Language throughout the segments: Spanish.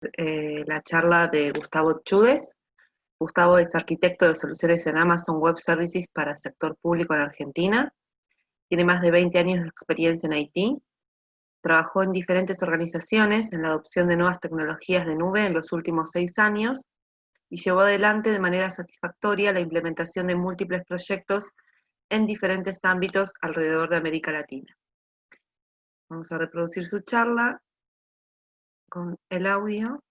la charla de Gustavo Chúdez. Gustavo es arquitecto de soluciones en Amazon Web Services para el sector público en Argentina. Tiene más de 20 años de experiencia en IT. Trabajó en diferentes organizaciones en la adopción de nuevas tecnologías de nube en los últimos 6 años y llevó adelante de manera satisfactoria la implementación de múltiples proyectos en diferentes ámbitos alrededor de América Latina. Vamos a reproducir su charla con el audio.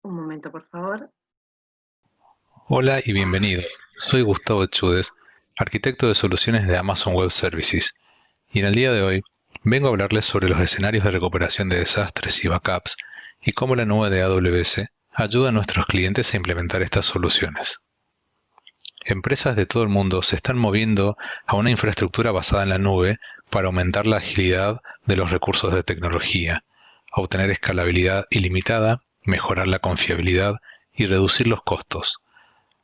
Un momento, por favor. Hola y bienvenidos. Soy Gustavo Chúdez, arquitecto de soluciones de Amazon Web Services, y en el día de hoy vengo a hablarles sobre los escenarios de recuperación de desastres y backups y cómo la nube de AWS ayuda a nuestros clientes a implementar estas soluciones. Empresas de todo el mundo se están moviendo a una infraestructura basada en la nube para aumentar la agilidad de los recursos de tecnología, obtener escalabilidad ilimitada, mejorar la confiabilidad y reducir los costos.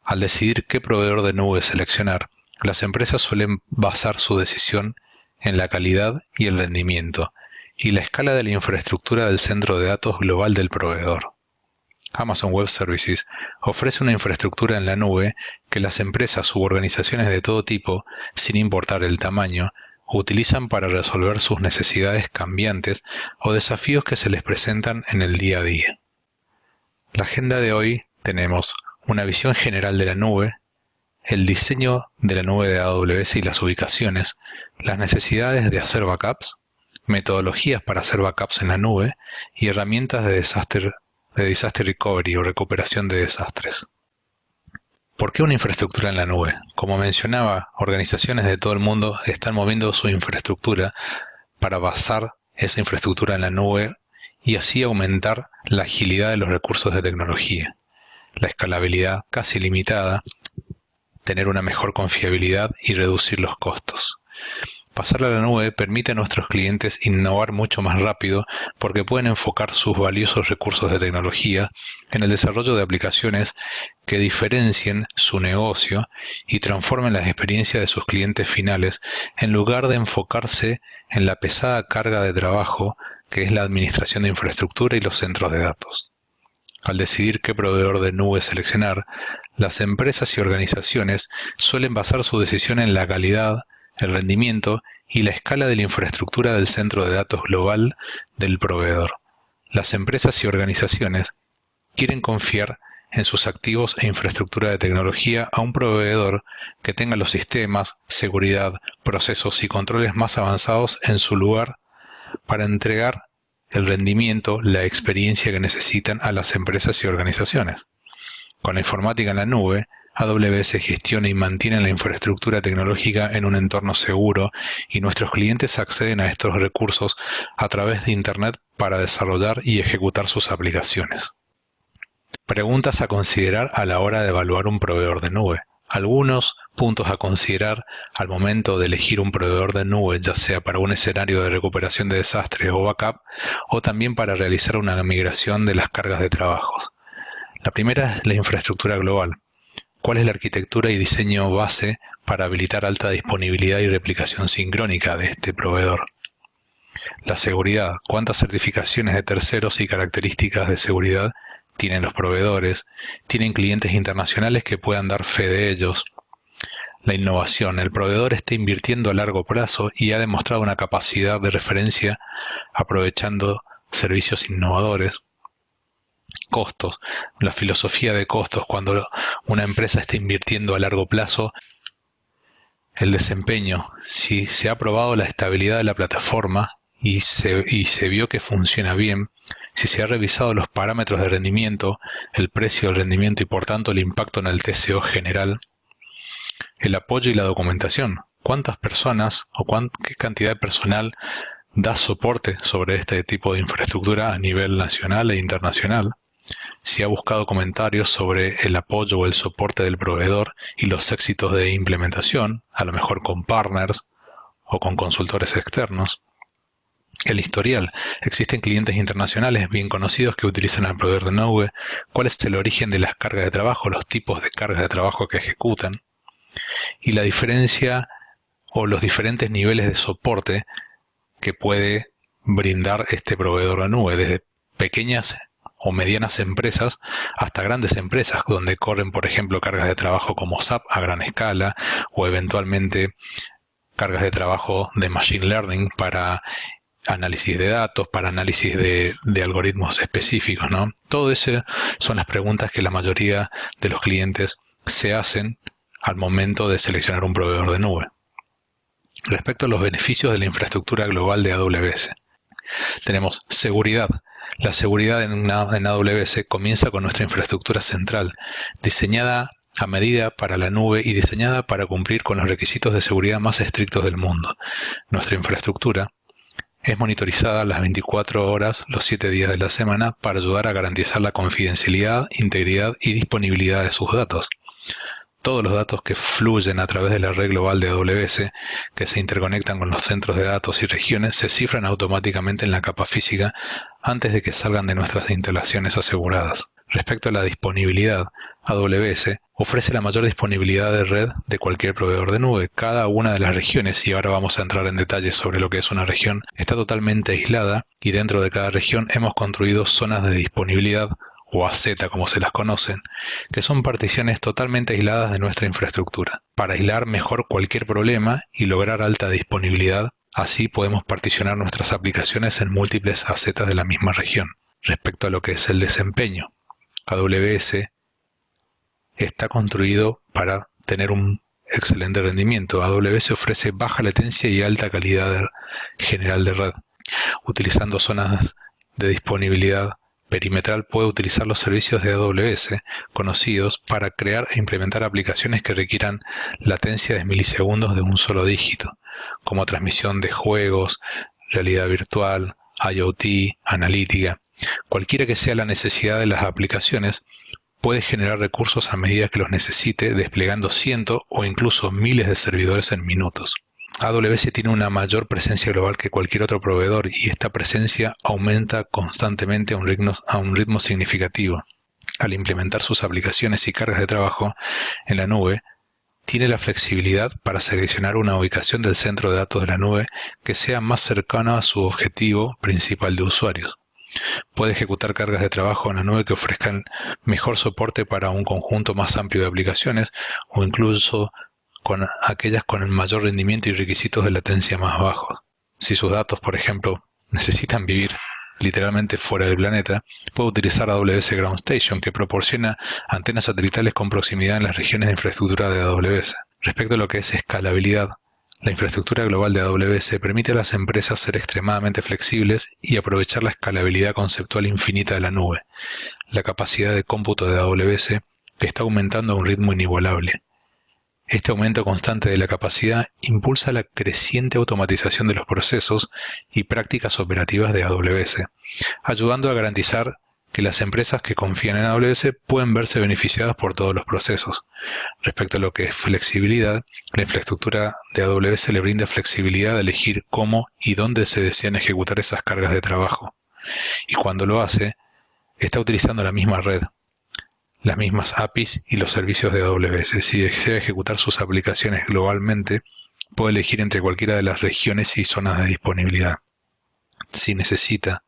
Al decidir qué proveedor de nube seleccionar, las empresas suelen basar su decisión en la calidad y el rendimiento, y la escala de la infraestructura del centro de datos global del proveedor. Amazon Web Services ofrece una infraestructura en la nube que las empresas u organizaciones de todo tipo, sin importar el tamaño, utilizan para resolver sus necesidades cambiantes o desafíos que se les presentan en el día a día. La agenda de hoy tenemos una visión general de la nube, el diseño de la nube de AWS y las ubicaciones, las necesidades de hacer backups, metodologías para hacer backups en la nube y herramientas de disaster recovery o recuperación de desastres. ¿Por qué una infraestructura en la nube? Como mencionaba, organizaciones de todo el mundo están moviendo su infraestructura para basar esa infraestructura en la nube y así aumentar la agilidad de los recursos de tecnología, la escalabilidad casi ilimitada, tener una mejor confiabilidad y reducir los costos. Pasarla a la nube permite a nuestros clientes innovar mucho más rápido porque pueden enfocar sus valiosos recursos de tecnología en el desarrollo de aplicaciones que diferencien su negocio y transformen las experiencias de sus clientes finales en lugar de enfocarse en la pesada carga de trabajo que es la administración de infraestructura y los centros de datos. Al decidir qué proveedor de nube seleccionar, las empresas y organizaciones suelen basar su decisión en la calidad, el rendimiento y la escala de la infraestructura del centro de datos global del proveedor. Las empresas y organizaciones quieren confiar en sus activos e infraestructura de tecnología a un proveedor que tenga los sistemas, seguridad, procesos y controles más avanzados en su lugar para entregar el rendimiento, la experiencia que necesitan a las empresas y organizaciones. Con la informática en la nube, AWS gestiona y mantiene la infraestructura tecnológica en un entorno seguro y nuestros clientes acceden a estos recursos a través de Internet para desarrollar y ejecutar sus aplicaciones. Preguntas a considerar a la hora de evaluar un proveedor de nube. Algunos puntos a considerar al momento de elegir un proveedor de nube, ya sea para un escenario de recuperación de desastres o backup, o también para realizar una migración de las cargas de trabajo. La primera es la infraestructura global. ¿Cuál es la arquitectura y diseño base para habilitar alta disponibilidad y replicación sincrónica de este proveedor? La seguridad. ¿Cuántas certificaciones de terceros y características de seguridad tienen los proveedores? ¿Tienen clientes internacionales que puedan dar fe de ellos? La innovación. El proveedor está invirtiendo a largo plazo y ha demostrado una capacidad de referencia aprovechando servicios innovadores. Costos. La filosofía de costos. Cuando una empresa está invirtiendo a largo plazo, el desempeño. Si se ha probado la estabilidad de la plataforma y se vio que funciona bien, si se ha revisado los parámetros de rendimiento, el precio del rendimiento y por tanto el impacto en el TCO general, el apoyo y la documentación. ¿Cuántas personas o qué cantidad de personal da soporte sobre este tipo de infraestructura a nivel nacional e internacional? Si ha buscado comentarios sobre el apoyo o el soporte del proveedor y los éxitos de implementación, a lo mejor con partners o con consultores externos. El historial. Existen clientes internacionales bien conocidos que utilizan al proveedor de nube. ¿Cuál es el origen de las cargas de trabajo, los tipos de cargas de trabajo que ejecutan? Y la diferencia o los diferentes niveles de soporte que puede brindar este proveedor de nube, desde pequeñas o medianas empresas hasta grandes empresas donde corren, por ejemplo, cargas de trabajo como SAP a gran escala o eventualmente cargas de trabajo de Machine Learning para análisis de datos, para análisis de algoritmos específicos, ¿no? Todo eso son las preguntas que la mayoría de los clientes se hacen al momento de seleccionar un proveedor de nube. Respecto a los beneficios de la infraestructura global de AWS, tenemos seguridad. La seguridad en AWS comienza con nuestra infraestructura central, diseñada a medida para la nube y diseñada para cumplir con los requisitos de seguridad más estrictos del mundo. Nuestra infraestructura es monitorizada las 24 horas, los 7 días de la semana, para ayudar a garantizar la confidencialidad, integridad y disponibilidad de sus datos. Todos los datos que fluyen a través de la red global de AWS, que se interconectan con los centros de datos y regiones, se cifran automáticamente en la capa física antes de que salgan de nuestras instalaciones aseguradas. Respecto a la disponibilidad, AWS ofrece la mayor disponibilidad de red de cualquier proveedor de nube. Cada una de las regiones, y ahora vamos a entrar en detalles sobre lo que es una región, está totalmente aislada y dentro de cada región hemos construido zonas de disponibilidad o AZ como se las conocen, que son particiones totalmente aisladas de nuestra infraestructura, para aislar mejor cualquier problema y lograr alta disponibilidad. Así podemos particionar nuestras aplicaciones en múltiples AZ de la misma región. Respecto a lo que es el desempeño, AWS está construido para tener un excelente rendimiento. AWS ofrece baja latencia y alta calidad general de red. Utilizando zonas de disponibilidad perimetral, puede utilizar los servicios de AWS conocidos para crear e implementar aplicaciones que requieran latencia de milisegundos de un solo dígito, como transmisión de juegos, realidad virtual, IoT, analítica. Cualquiera que sea la necesidad de las aplicaciones, puede generar recursos a medida que los necesite, desplegando cientos o incluso miles de servidores en minutos. AWS tiene una mayor presencia global que cualquier otro proveedor y esta presencia aumenta constantemente a un ritmo significativo. Al implementar sus aplicaciones y cargas de trabajo en la nube, tiene la flexibilidad para seleccionar una ubicación del centro de datos de la nube que sea más cercana a su objetivo principal de usuarios. Puede ejecutar cargas de trabajo en la nube que ofrezcan mejor soporte para un conjunto más amplio de aplicaciones o incluso con aquellas con el mayor rendimiento y requisitos de latencia más bajos. Si sus datos, por ejemplo, necesitan vivir literalmente fuera del planeta, puede utilizar AWS Ground Station, que proporciona antenas satelitales con proximidad en las regiones de infraestructura de AWS. Respecto a lo que es escalabilidad, la infraestructura global de AWS permite a las empresas ser extremadamente flexibles y aprovechar la escalabilidad conceptual infinita de la nube. La capacidad de cómputo de AWS está aumentando a un ritmo inigualable. Este aumento constante de la capacidad impulsa la creciente automatización de los procesos y prácticas operativas de AWS, ayudando a garantizar que las empresas que confían en AWS pueden verse beneficiadas por todos los procesos. Respecto a lo que es flexibilidad, la infraestructura de AWS le brinda flexibilidad de elegir cómo y dónde se desean ejecutar esas cargas de trabajo. Y cuando lo hace, está utilizando la misma red, las mismas APIs y los servicios de AWS. Si desea ejecutar sus aplicaciones globalmente, puede elegir entre cualquiera de las regiones y zonas de disponibilidad. Si necesita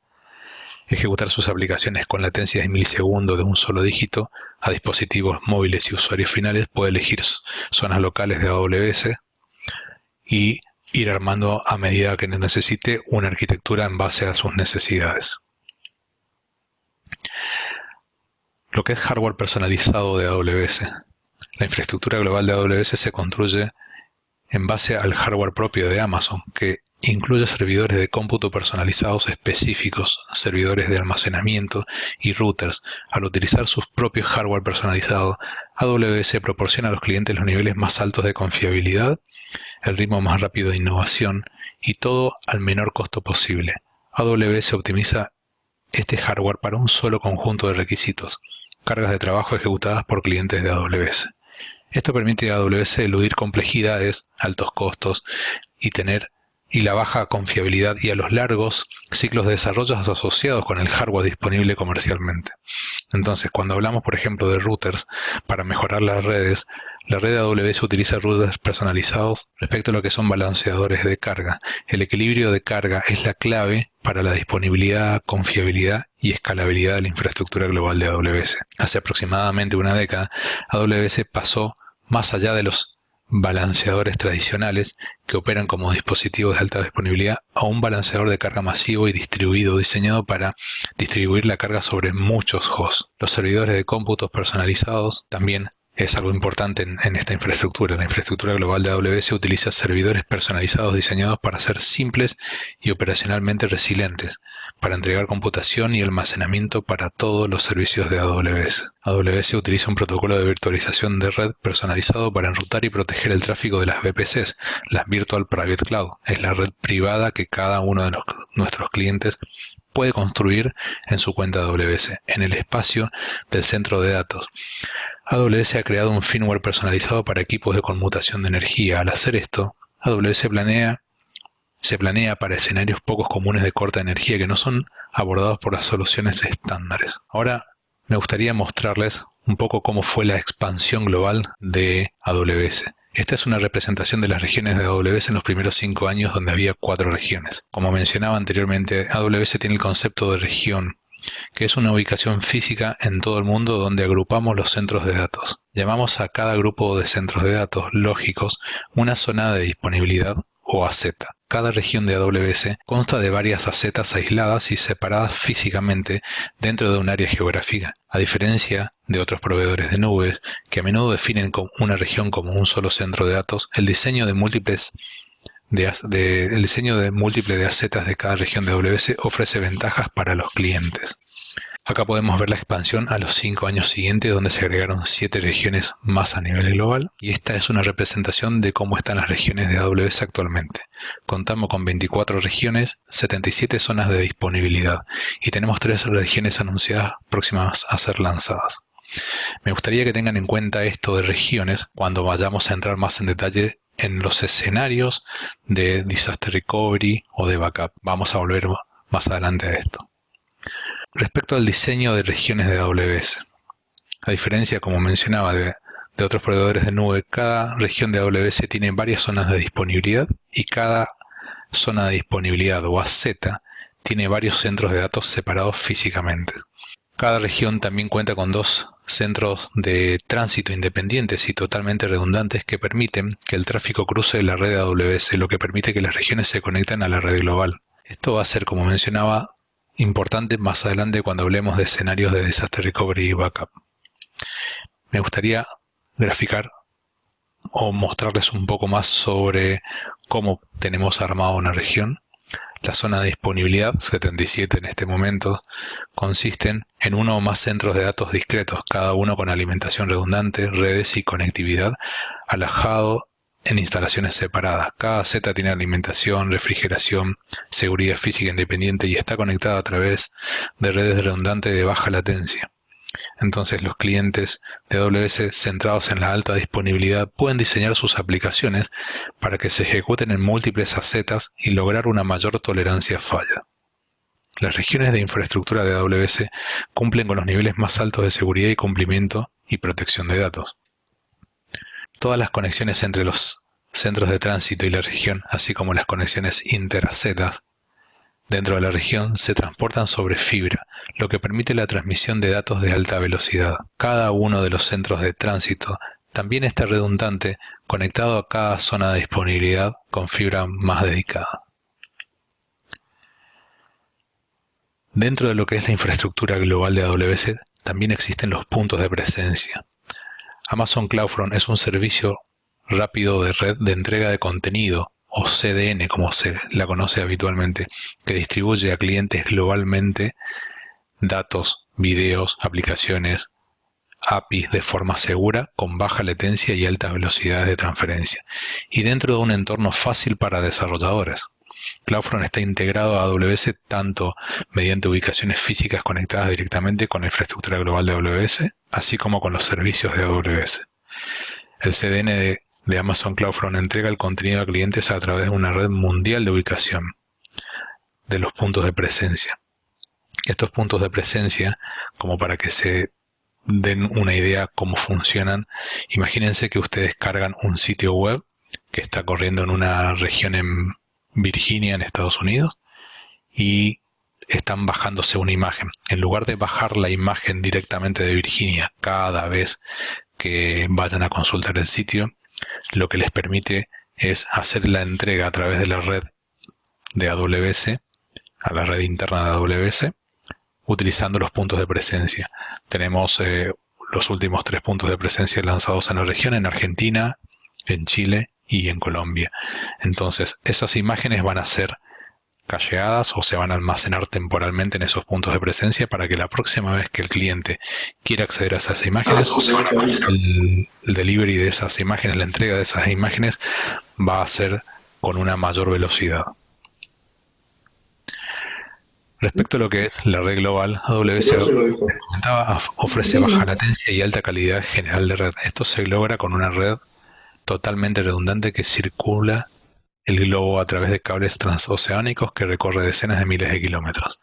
ejecutar sus aplicaciones con latencias de milisegundos de un solo dígito a dispositivos móviles y usuarios finales, puede elegir zonas locales de AWS y ir armando a medida que necesite una arquitectura en base a sus necesidades. Lo que es hardware personalizado de AWS. La infraestructura global de AWS se construye en base al hardware propio de Amazon, que incluye servidores de cómputo personalizados específicos, servidores de almacenamiento y routers. Al utilizar sus propios hardware personalizados, AWS proporciona a los clientes los niveles más altos de confiabilidad, el ritmo más rápido de innovación y todo al menor costo posible. AWS optimiza este hardware para un solo conjunto de requisitos, cargas de trabajo ejecutadas por clientes de AWS. Esto permite a AWS eludir complejidades, altos costos y la baja confiabilidad y a los largos ciclos de desarrollo asociados con el hardware disponible comercialmente. Entonces, cuando hablamos, por ejemplo, de routers para mejorar las redes, La red de AWS utiliza routers personalizados respecto a lo que son balanceadores de carga. El equilibrio de carga es la clave para la disponibilidad, confiabilidad y escalabilidad de la infraestructura global de AWS. Hace aproximadamente una década, AWS pasó más allá de los balanceadores tradicionales que operan como dispositivos de alta disponibilidad a un balanceador de carga masivo y distribuido diseñado para distribuir la carga sobre muchos hosts. Los servidores de cómputos personalizados también es algo importante en esta infraestructura. La infraestructura global de AWS utiliza servidores personalizados diseñados para ser simples y operacionalmente resilientes, para entregar computación y almacenamiento para todos los servicios de AWS. AWS utiliza un protocolo de virtualización de red personalizado para enrutar y proteger el tráfico de las VPCs, las Virtual Private Cloud. Es la red privada que cada uno de nuestros clientes puede construir en su cuenta AWS, en el espacio del centro de datos. AWS ha creado un firmware personalizado para equipos de conmutación de energía. Al hacer esto, AWS se planea para escenarios pocos comunes de corta energía que no son abordados por las soluciones estándares. Ahora me gustaría mostrarles un poco cómo fue la expansión global de AWS. Esta es una representación de las regiones de AWS en los primeros 5 años, donde había 4 regiones. Como mencionaba anteriormente, AWS tiene el concepto de región, que es una ubicación física en todo el mundo donde agrupamos los centros de datos. Llamamos a cada grupo de centros de datos lógicos una zona de disponibilidad o AZ. Cada región de AWS consta de varias AZs aisladas y separadas físicamente dentro de un área geográfica, a diferencia de otros proveedores de nubes que a menudo definen una región como un solo centro de datos. El diseño de múltiples de AZs de cada región de AWS ofrece ventajas para los clientes. Acá podemos ver la expansión a los 5 años siguientes, donde se agregaron 7 regiones más a nivel global. Y esta es una representación de cómo están las regiones de AWS actualmente. Contamos con 24 regiones, 77 zonas de disponibilidad y tenemos 3 regiones anunciadas próximas a ser lanzadas. Me gustaría que tengan en cuenta esto de regiones cuando vayamos a entrar más en detalle en los escenarios de Disaster Recovery o de Backup. Vamos a volver más adelante a esto. Respecto al diseño de regiones de AWS, a diferencia, como mencionaba, de otros proveedores de nube, cada región de AWS tiene varias zonas de disponibilidad y cada zona de disponibilidad o AZ tiene varios centros de datos separados físicamente. Cada región también cuenta con 2 centros de tránsito independientes y totalmente redundantes que permiten que el tráfico cruce la red de AWS, lo que permite que las regiones se conecten a la red global. Esto va a ser, como mencionaba, importante más adelante cuando hablemos de escenarios de Disaster Recovery y Backup. Me gustaría graficar o mostrarles un poco más sobre cómo tenemos armado una región. La zona de disponibilidad, 77 en este momento, consisten en uno o más centros de datos discretos, cada uno con alimentación redundante, redes y conectividad, alojado en instalaciones separadas. Cada Z tiene alimentación, refrigeración, seguridad física independiente y está conectada a través de redes redundantes de baja latencia. Entonces los clientes de AWS centrados en la alta disponibilidad pueden diseñar sus aplicaciones para que se ejecuten en múltiples AZs y lograr una mayor tolerancia a falla. Las regiones de infraestructura de AWS cumplen con los niveles más altos de seguridad y cumplimiento y protección de datos. Todas las conexiones entre los centros de tránsito y la región, así como las conexiones inter-AZs dentro de la región, se transportan sobre fibra, lo que permite la transmisión de datos de alta velocidad. Cada uno de los centros de tránsito también está redundante, conectado a cada zona de disponibilidad con fibra más dedicada. Dentro de lo que es la infraestructura global de AWS, también existen los puntos de presencia. Amazon CloudFront es un servicio rápido de red de entrega de contenido, o CDN como se la conoce habitualmente, que distribuye a clientes globalmente datos, videos, aplicaciones, APIs de forma segura, con baja latencia y altas velocidades de transferencia, y dentro de un entorno fácil para desarrolladores. CloudFront está integrado a AWS tanto mediante ubicaciones físicas conectadas directamente con la infraestructura global de AWS, así como con los servicios de AWS. El CDN de Amazon CloudFront entrega el contenido a clientes a través de una red mundial de ubicación de los puntos de presencia. Estos puntos de presencia, como para que se den una idea cómo funcionan, imagínense que ustedes cargan un sitio web que está corriendo en una región en Virginia, en Estados Unidos, y están bajándose una imagen. En lugar de bajar la imagen directamente de Virginia cada vez que vayan a consultar el sitio, lo que les permite es hacer la entrega a través de la red de AWS, a la red interna de AWS, utilizando los puntos de presencia. Tenemos los últimos 3 puntos de presencia lanzados en la región, en Argentina, en Chile y en Colombia. Entonces, esas imágenes van a ser cacheadas o se van a almacenar temporalmente en esos puntos de presencia para que la próxima vez que el cliente quiera acceder a esas imágenes, el delivery de esas imágenes, la entrega de esas imágenes va a ser con una mayor velocidad. Respecto a lo que es la red global, AWS ofrece baja latencia y alta calidad general de red. Esto se logra con una red totalmente redundante que circula el globo a través de cables transoceánicos que recorre decenas de miles de kilómetros.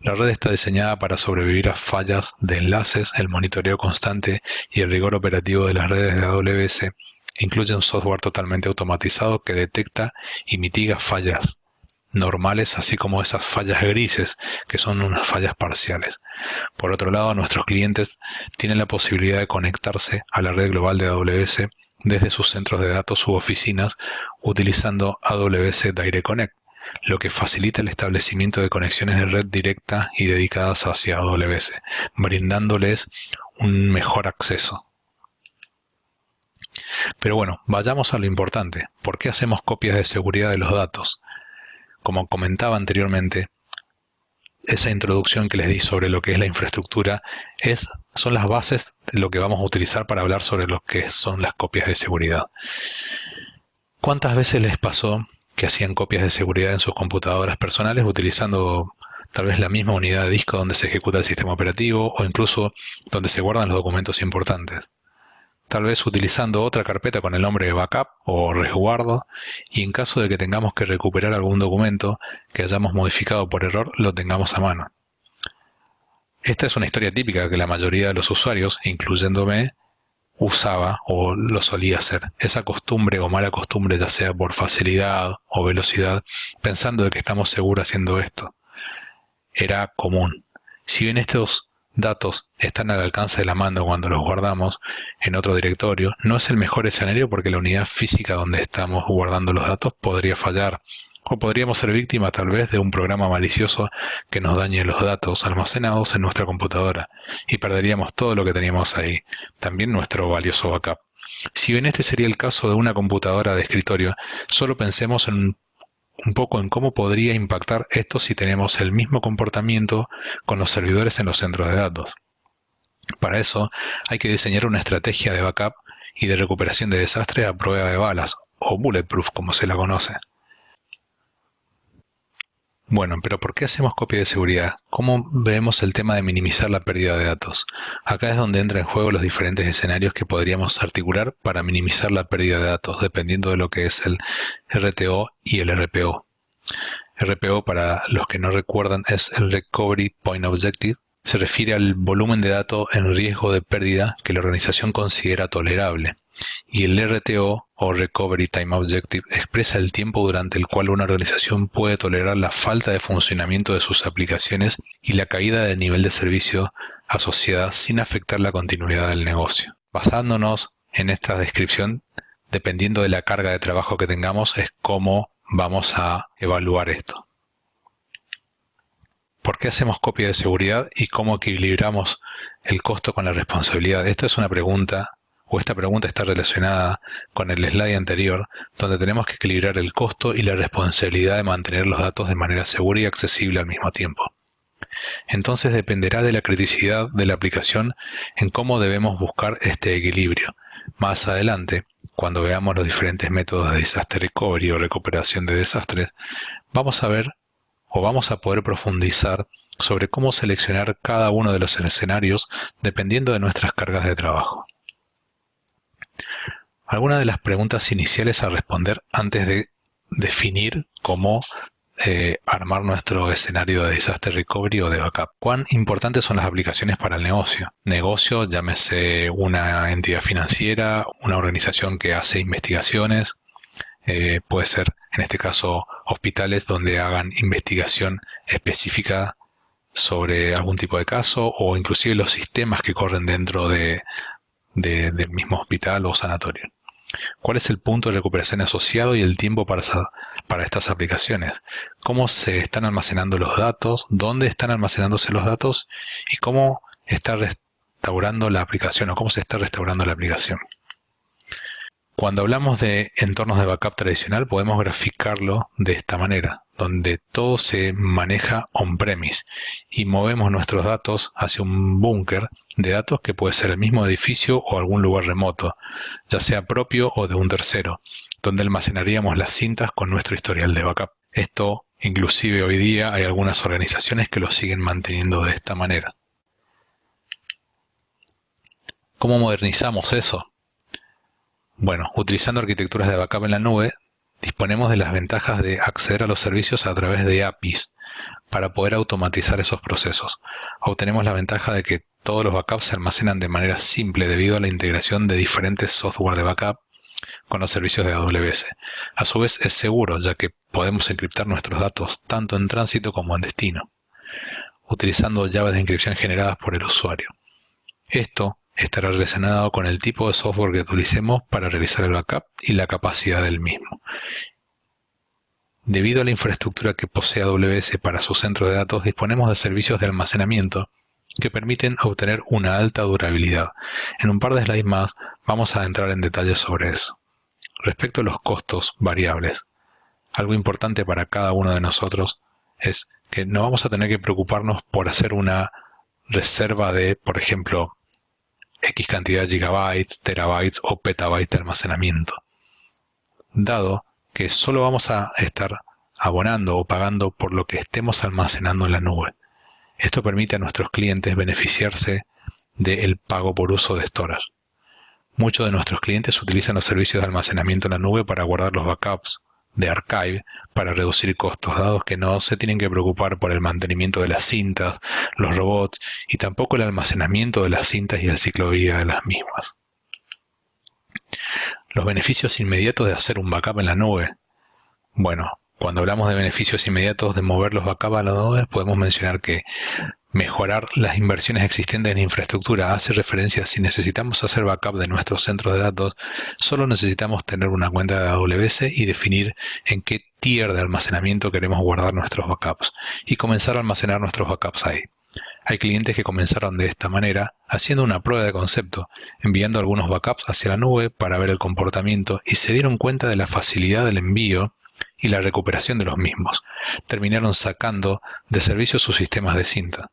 La red está diseñada para sobrevivir a fallas de enlaces, el monitoreo constante y el rigor operativo de las redes de AWS. Incluye un software totalmente automatizado que detecta y mitiga fallas normales, así como esas fallas grises, que son unas fallas parciales. Por otro lado, nuestros clientes tienen la posibilidad de conectarse a la red global de AWS desde sus centros de datos u oficinas utilizando AWS Direct Connect, lo que facilita el establecimiento de conexiones de red directa y dedicadas hacia AWS, brindándoles un mejor acceso. Pero bueno, vayamos a lo importante. ¿Por qué hacemos copias de seguridad de los datos? Como comentaba anteriormente, esa introducción que les di sobre lo que es la infraestructura son las bases de lo que vamos a utilizar para hablar sobre lo que son las copias de seguridad. ¿Cuántas veces les pasó que hacían copias de seguridad en sus computadoras personales utilizando tal vez la misma unidad de disco donde se ejecuta el sistema operativo o incluso donde se guardan los documentos importantes? Tal vez utilizando otra carpeta con el nombre de backup o resguardo, y en caso de que tengamos que recuperar algún documento que hayamos modificado por error, lo tengamos a mano. Esta es una historia típica que la mayoría de los usuarios, incluyéndome, usaba o lo solía hacer. Esa costumbre o mala costumbre, ya sea por facilidad o velocidad, pensando de que estamos seguros haciendo esto, era común. Si bien estos datos están al alcance de la mano cuando los guardamos en otro directorio, no es el mejor escenario porque la unidad física donde estamos guardando los datos podría fallar o podríamos ser víctimas tal vez de un programa malicioso que nos dañe los datos almacenados en nuestra computadora y perderíamos todo lo que teníamos ahí, también nuestro valioso backup. Si bien este sería el caso de una computadora de escritorio, solo pensemos un poco en cómo podría impactar esto si tenemos el mismo comportamiento con los servidores en los centros de datos. Para eso hay que diseñar una estrategia de backup y de recuperación de desastre a prueba de balas, o bulletproof como se la conoce. Bueno, pero ¿por qué hacemos copia de seguridad? ¿Cómo vemos el tema de minimizar la pérdida de datos? Acá es donde entran en juego los diferentes escenarios que podríamos articular para minimizar la pérdida de datos, dependiendo de lo que es el RTO y el RPO. RPO, para los que no recuerdan, es el Recovery Point Objective. Se refiere al volumen de datos en riesgo de pérdida que la organización considera tolerable. Y el RTO, o Recovery Time Objective, expresa el tiempo durante el cual una organización puede tolerar la falta de funcionamiento de sus aplicaciones y la caída del nivel de servicio asociada sin afectar la continuidad del negocio. Basándonos en esta descripción, dependiendo de la carga de trabajo que tengamos, es cómo vamos a evaluar esto. ¿Por qué hacemos copia de seguridad y cómo equilibramos el costo con la responsabilidad? Esta es una pregunta, o esta pregunta está relacionada con el slide anterior, donde tenemos que equilibrar el costo y la responsabilidad de mantener los datos de manera segura y accesible al mismo tiempo. Entonces dependerá de la criticidad de la aplicación en cómo debemos buscar este equilibrio. Más adelante, cuando veamos los diferentes métodos de disaster recovery o recuperación de desastres, vamos a poder profundizar sobre cómo seleccionar cada uno de los escenarios dependiendo de nuestras cargas de trabajo. Algunas de las preguntas iniciales a responder antes de definir cómo armar nuestro escenario de disaster recovery o de backup. ¿Cuán importantes son las aplicaciones para el negocio? Negocio, llámese una entidad financiera, una organización que hace investigaciones, puede ser en este caso hospitales donde hagan investigación específica sobre algún tipo de caso, o inclusive los sistemas que corren dentro del mismo hospital o sanatorio. ¿Cuál es el punto de recuperación asociado y el tiempo para estas aplicaciones? ¿Cómo se están almacenando los datos? ¿Dónde están almacenándose los datos? ¿Y cómo está restaurando la aplicación o cómo se está restaurando la aplicación? Cuando hablamos de entornos de backup tradicional, podemos graficarlo de esta manera, donde todo se maneja on-premise y movemos nuestros datos hacia un búnker de datos que puede ser el mismo edificio o algún lugar remoto, ya sea propio o de un tercero, donde almacenaríamos las cintas con nuestro historial de backup. Esto, inclusive hoy día, hay algunas organizaciones que lo siguen manteniendo de esta manera. ¿Cómo modernizamos eso? Bueno, utilizando arquitecturas de backup en la nube, disponemos de las ventajas de acceder a los servicios a través de APIs para poder automatizar esos procesos. Obtenemos la ventaja de que todos los backups se almacenan de manera simple debido a la integración de diferentes software de backup con los servicios de AWS. A su vez es seguro, ya que podemos encriptar nuestros datos tanto en tránsito como en destino, utilizando llaves de encripción generadas por el usuario. Esto estará relacionado con el tipo de software que utilicemos para realizar el backup y la capacidad del mismo. Debido a la infraestructura que posee AWS para su centro de datos, disponemos de servicios de almacenamiento que permiten obtener una alta durabilidad. En un par de slides más vamos a entrar en detalles sobre eso. Respecto a los costos variables, algo importante para cada uno de nosotros es que no vamos a tener que preocuparnos por hacer una reserva de, por ejemplo, X cantidad de gigabytes, terabytes o petabytes de almacenamiento, dado que solo vamos a estar abonando o pagando por lo que estemos almacenando en la nube. Esto permite a nuestros clientes beneficiarse del pago por uso de storage. Muchos de nuestros clientes utilizan los servicios de almacenamiento en la nube para guardar los backups de archive para reducir costos, dado que no se tienen que preocupar por el mantenimiento de las cintas, los robots y tampoco el almacenamiento de las cintas y el ciclo de vida de las mismas. Los beneficios inmediatos de hacer un backup en la nube. Bueno, cuando hablamos de beneficios inmediatos de mover los backups a la nube, podemos mencionar que mejorar las inversiones existentes en infraestructura hace referencia a si necesitamos hacer backup de nuestros centros de datos, solo necesitamos tener una cuenta de AWS y definir en qué tier de almacenamiento queremos guardar nuestros backups y comenzar a almacenar nuestros backups ahí. Hay clientes que comenzaron de esta manera, haciendo una prueba de concepto, enviando algunos backups hacia la nube para ver el comportamiento y se dieron cuenta de la facilidad del envío y la recuperación de los mismos. Terminaron sacando de servicio sus sistemas de cinta.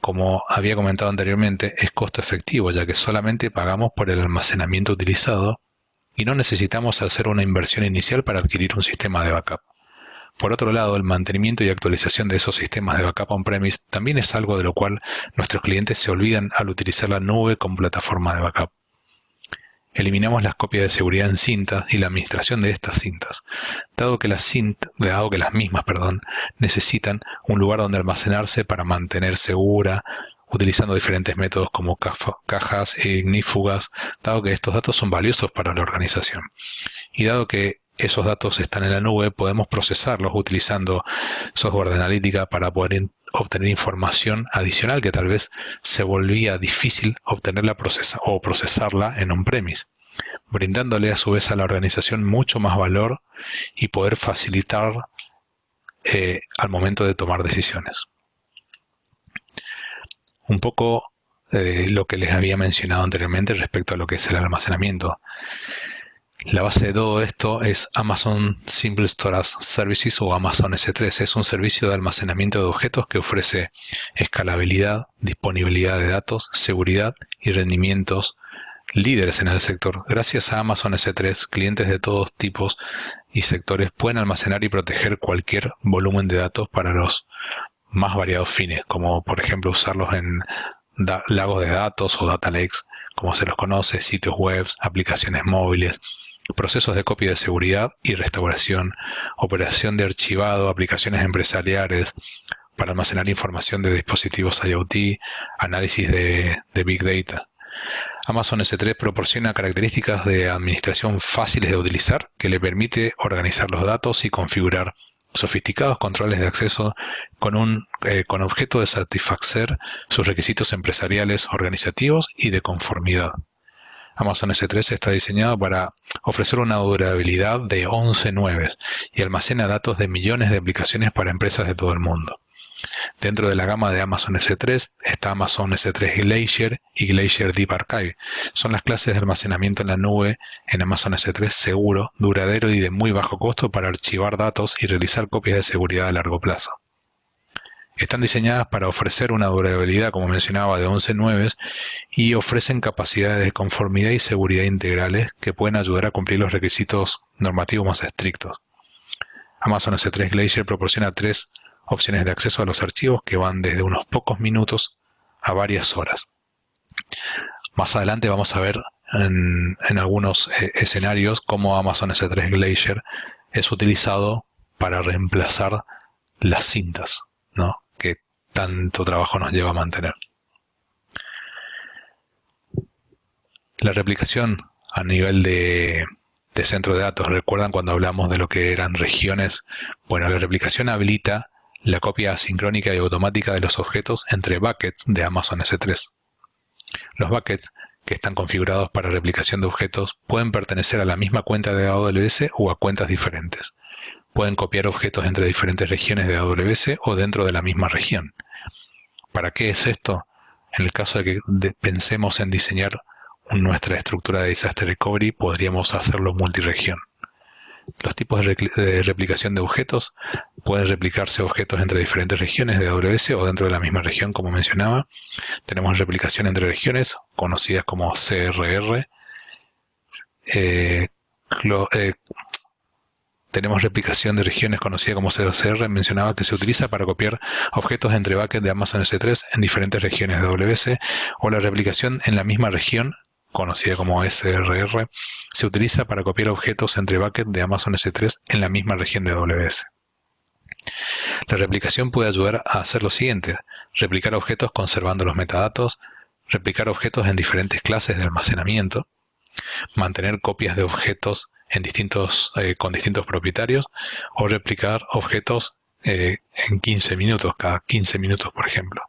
Como había comentado anteriormente, es costo efectivo, ya que solamente pagamos por el almacenamiento utilizado y no necesitamos hacer una inversión inicial para adquirir un sistema de backup. Por otro lado, el mantenimiento y actualización de esos sistemas de backup on-premise también es algo de lo cual nuestros clientes se olvidan al utilizar la nube como plataforma de backup. Eliminamos las copias de seguridad en cintas y la administración de estas cintas, dado que las mismas necesitan un lugar donde almacenarse para mantener segura, utilizando diferentes métodos como cajas e ignífugas, dado que estos datos son valiosos para la organización. Y dado que esos datos están en la nube, podemos procesarlos utilizando software de analítica para poder obtener información adicional que tal vez se volvía difícil obtenerla o procesarla en on-premise, brindándole a su vez a la organización mucho más valor y poder facilitar al momento de tomar decisiones. Un poco lo que les había mencionado anteriormente respecto a lo que es el almacenamiento. La base de todo esto es Amazon Simple Storage Services o Amazon S3. Es un servicio de almacenamiento de objetos que ofrece escalabilidad, disponibilidad de datos, seguridad y rendimientos líderes en el sector. Gracias a Amazon S3, clientes de todos tipos y sectores pueden almacenar y proteger cualquier volumen de datos para los más variados fines, como por ejemplo usarlos en lagos de datos o data lakes, como se los conoce, sitios web, aplicaciones móviles, procesos de copia de seguridad y restauración, operación de archivado, aplicaciones empresariales para almacenar información de dispositivos IoT, análisis de Big Data. Amazon S3 proporciona características de administración fáciles de utilizar que le permite organizar los datos y configurar sofisticados controles de acceso con objeto de satisfacer sus requisitos empresariales, organizativos y de conformidad. Amazon S3 está diseñado para ofrecer una durabilidad de 11 nueves y almacena datos de millones de aplicaciones para empresas de todo el mundo. Dentro de la gama de Amazon S3 está Amazon S3 Glacier y Glacier Deep Archive. Son las clases de almacenamiento en la nube en Amazon S3 seguro, duradero y de muy bajo costo para archivar datos y realizar copias de seguridad a largo plazo. Están diseñadas para ofrecer una durabilidad, como mencionaba, de 11 nueves y ofrecen capacidades de conformidad y seguridad integrales que pueden ayudar a cumplir los requisitos normativos más estrictos. Amazon S3 Glacier proporciona 3 opciones de acceso a los archivos que van desde unos pocos minutos a varias horas. Más adelante vamos a ver en algunos escenarios cómo Amazon S3 Glacier es utilizado para reemplazar las cintas, ¿no?, que tanto trabajo nos lleva a mantener. La replicación a nivel de centro de datos, ¿recuerdan cuando hablamos de lo que eran regiones? Bueno, la replicación habilita la copia asincrónica y automática de los objetos entre buckets de Amazon S3. Los buckets, que están configurados para replicación de objetos, pueden pertenecer a la misma cuenta de AWS o a cuentas diferentes. Pueden copiar objetos entre diferentes regiones de AWS o dentro de la misma región. ¿Para qué es esto? En el caso de que pensemos en diseñar nuestra estructura de Disaster Recovery, podríamos hacerlo multiregión. Los tipos de replicación de objetos: pueden replicarse objetos entre diferentes regiones de AWS o dentro de la misma región, como mencionaba. Tenemos replicación entre regiones, conocidas como CRR. Tenemos replicación de regiones conocida como CRR, mencionaba, que se utiliza para copiar objetos entre buckets de Amazon S3 en diferentes regiones de AWS, o la replicación en la misma región, conocida como SRR, se utiliza para copiar objetos entre buckets de Amazon S3 en la misma región de AWS. La replicación puede ayudar a hacer lo siguiente: replicar objetos conservando los metadatos, replicar objetos en diferentes clases de almacenamiento, mantener copias de objetos con distintos propietarios, o replicar objetos en 15 minutos, cada 15 minutos, por ejemplo.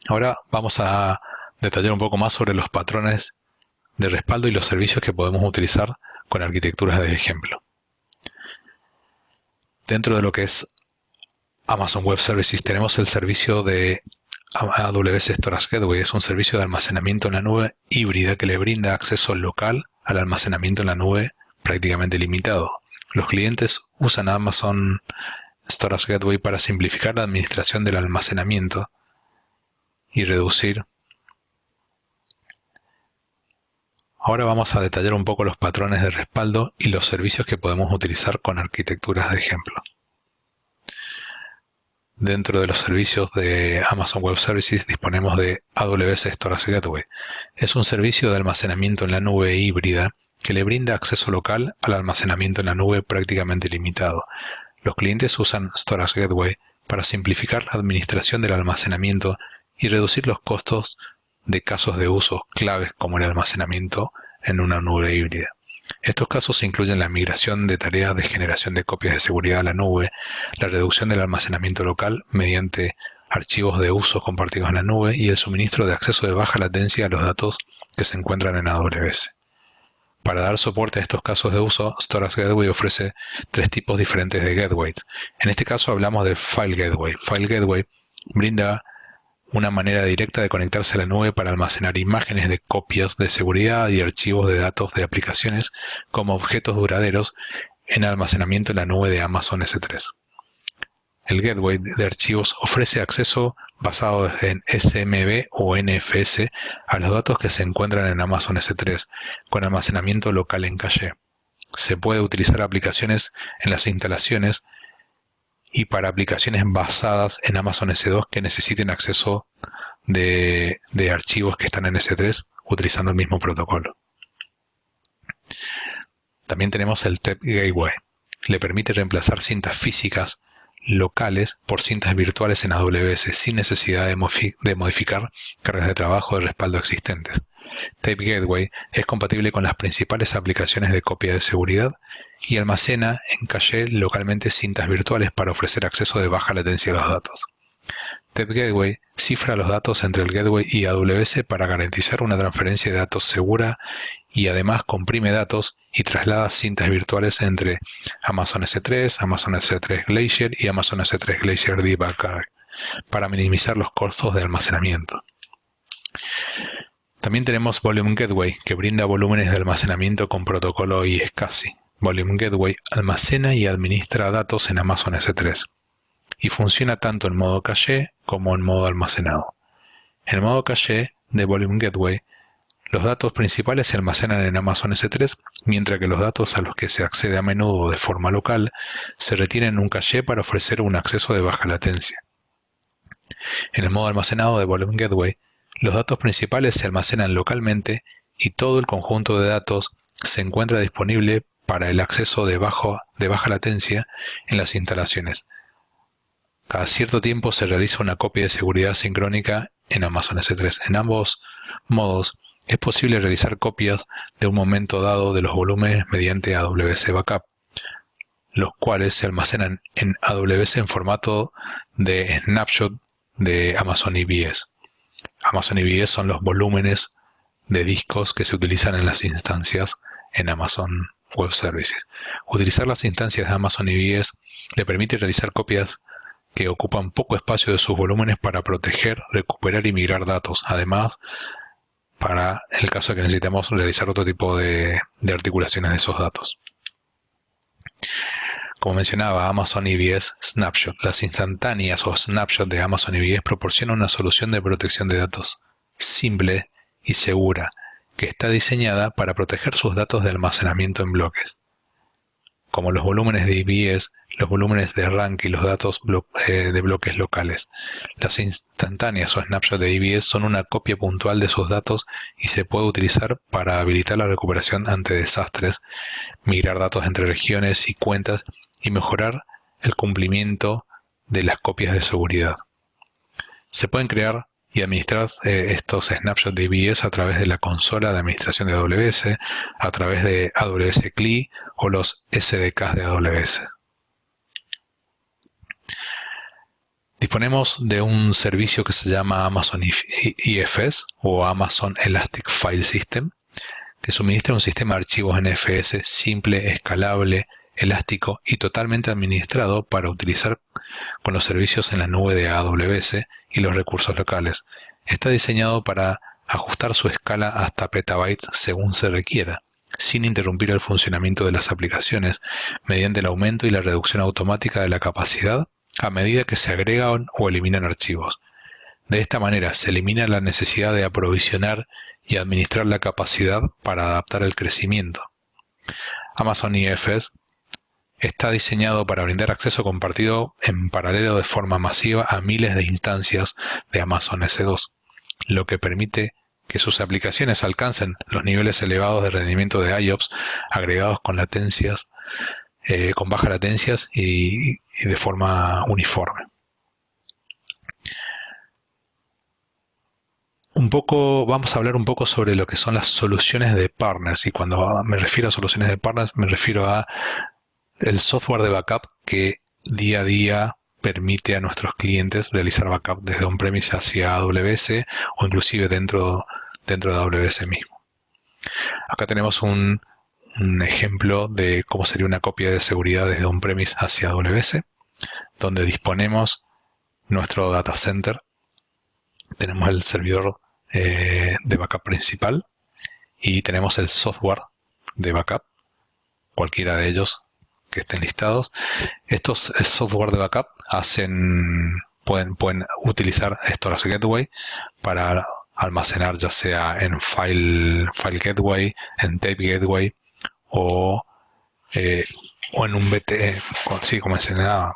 Ahora vamos a detallar un poco más sobre los patrones de respaldo y los servicios que podemos utilizar con arquitecturas de ejemplo. Dentro de lo que es Amazon Web Services tenemos el servicio de AWS Storage Gateway. Es un servicio de almacenamiento en la nube híbrida que le brinda acceso local al almacenamiento en la nube prácticamente limitado. Los clientes usan Amazon Storage Gateway para simplificar la administración del almacenamiento y reducir. Ahora vamos a detallar un poco los patrones de respaldo y los servicios que podemos utilizar con arquitecturas de ejemplo. Dentro de los servicios de Amazon Web Services disponemos de AWS Storage Gateway. Es un servicio de almacenamiento en la nube híbrida que le brinda acceso local al almacenamiento en la nube prácticamente limitado. Los clientes usan Storage Gateway para simplificar la administración del almacenamiento y reducir los costos de casos de uso claves como el almacenamiento en una nube híbrida. Estos casos incluyen la migración de tareas de generación de copias de seguridad a la nube, la reducción del almacenamiento local mediante archivos de uso compartidos en la nube y el suministro de acceso de baja latencia a los datos que se encuentran en AWS. Para dar soporte a estos casos de uso, Storage Gateway ofrece 3 tipos diferentes de gateways. En este caso hablamos de File Gateway. File Gateway brinda una manera directa de conectarse a la nube para almacenar imágenes de copias de seguridad y archivos de datos de aplicaciones como objetos duraderos en almacenamiento en la nube de Amazon S3. El Gateway de archivos ofrece acceso basado en SMB o NFS a los datos que se encuentran en Amazon S3 con almacenamiento local en caché. Se puede utilizar aplicaciones en las instalaciones y para aplicaciones basadas en Amazon S2 que necesiten acceso de archivos que están en S3 utilizando el mismo protocolo. También tenemos el Tape Gateway. Le permite reemplazar cintas físicas locales por cintas virtuales en AWS sin necesidad de modificar cargas de trabajo de respaldo existentes. Tape Gateway es compatible con las principales aplicaciones de copia de seguridad y almacena en caché localmente cintas virtuales para ofrecer acceso de baja latencia a los datos. Tape Gateway cifra los datos entre el gateway y AWS para garantizar una transferencia de datos segura y además comprime datos y traslada cintas virtuales entre Amazon S3, Amazon S3 Glacier y Amazon S3 Glacier Debug para minimizar los costos de almacenamiento. También tenemos Volume Gateway, que brinda volúmenes de almacenamiento con protocolo iSCSI. Volume Gateway almacena y administra datos en Amazon S3 y funciona tanto en modo caché como en modo almacenado. En el modo caché de Volume Gateway, los datos principales se almacenan en Amazon S3, mientras que los datos a los que se accede a menudo de forma local se retienen en un caché para ofrecer un acceso de baja latencia. En el modo almacenado de Volume Gateway, los datos principales se almacenan localmente y todo el conjunto de datos se encuentra disponible para el acceso de baja latencia en las instalaciones. Cada cierto tiempo se realiza una copia de seguridad sincrónica en Amazon S3. En ambos modos es posible realizar copias de un momento dado de los volúmenes mediante AWS Backup, los cuales se almacenan en AWS en formato de snapshot de Amazon EBS. Amazon EBS son los volúmenes de discos que se utilizan en las instancias en Amazon Web Services. Utilizar las instancias de Amazon EBS le permite realizar copias que ocupan poco espacio de sus volúmenes para proteger, recuperar y migrar datos. Además, para el caso de que necesitemos realizar otro tipo de articulaciones de esos datos. Como mencionaba, Amazon EBS Snapshot. Las instantáneas o snapshot de Amazon EBS proporcionan una solución de protección de datos simple y segura que está diseñada para proteger sus datos de almacenamiento en bloques. Como los volúmenes de EBS, los volúmenes de rank y los datos de bloques locales. Las instantáneas o snapshot de EBS son una copia puntual de sus datos y se puede utilizar para habilitar la recuperación ante desastres, migrar datos entre regiones y cuentas y mejorar el cumplimiento de las copias de seguridad. Se pueden crear y administrar estos snapshots de EBS a través de la consola de administración de AWS, a través de AWS CLI o los SDKs de AWS. Disponemos de un servicio que se llama Amazon EFS o Amazon Elastic File System, que suministra un sistema de archivos NFS simple, escalable, elástico y totalmente administrado para utilizar con los servicios en la nube de AWS y los recursos locales. Está diseñado para ajustar su escala hasta petabytes según se requiera, sin interrumpir el funcionamiento de las aplicaciones, mediante el aumento y la reducción automática de la capacidad a medida que se agregan o eliminan archivos. De esta manera se elimina la necesidad de aprovisionar y administrar la capacidad para adaptar el crecimiento. Amazon EFS está diseñado para brindar acceso compartido en paralelo de forma masiva a miles de instancias de Amazon S2, lo que permite que sus aplicaciones alcancen los niveles elevados de rendimiento de IOPS agregados con latencias, con bajas latencias y de forma uniforme. Vamos a hablar un poco sobre lo que son las soluciones de partners, y cuando me refiero a soluciones de partners me refiero a el software de backup que día a día permite a nuestros clientes realizar backup desde on-premise hacia AWS o inclusive dentro de AWS mismo. Acá tenemos un ejemplo de cómo sería una copia de seguridad desde on-premise hacia AWS, donde disponemos nuestro data center. Tenemos el servidor de backup principal y tenemos el software de backup, cualquiera de ellos que estén listados. Estos software de backup pueden utilizar Storage Gateway para almacenar, ya sea en File Gateway, en Tape Gateway o en un BT, sí, como mencionaba.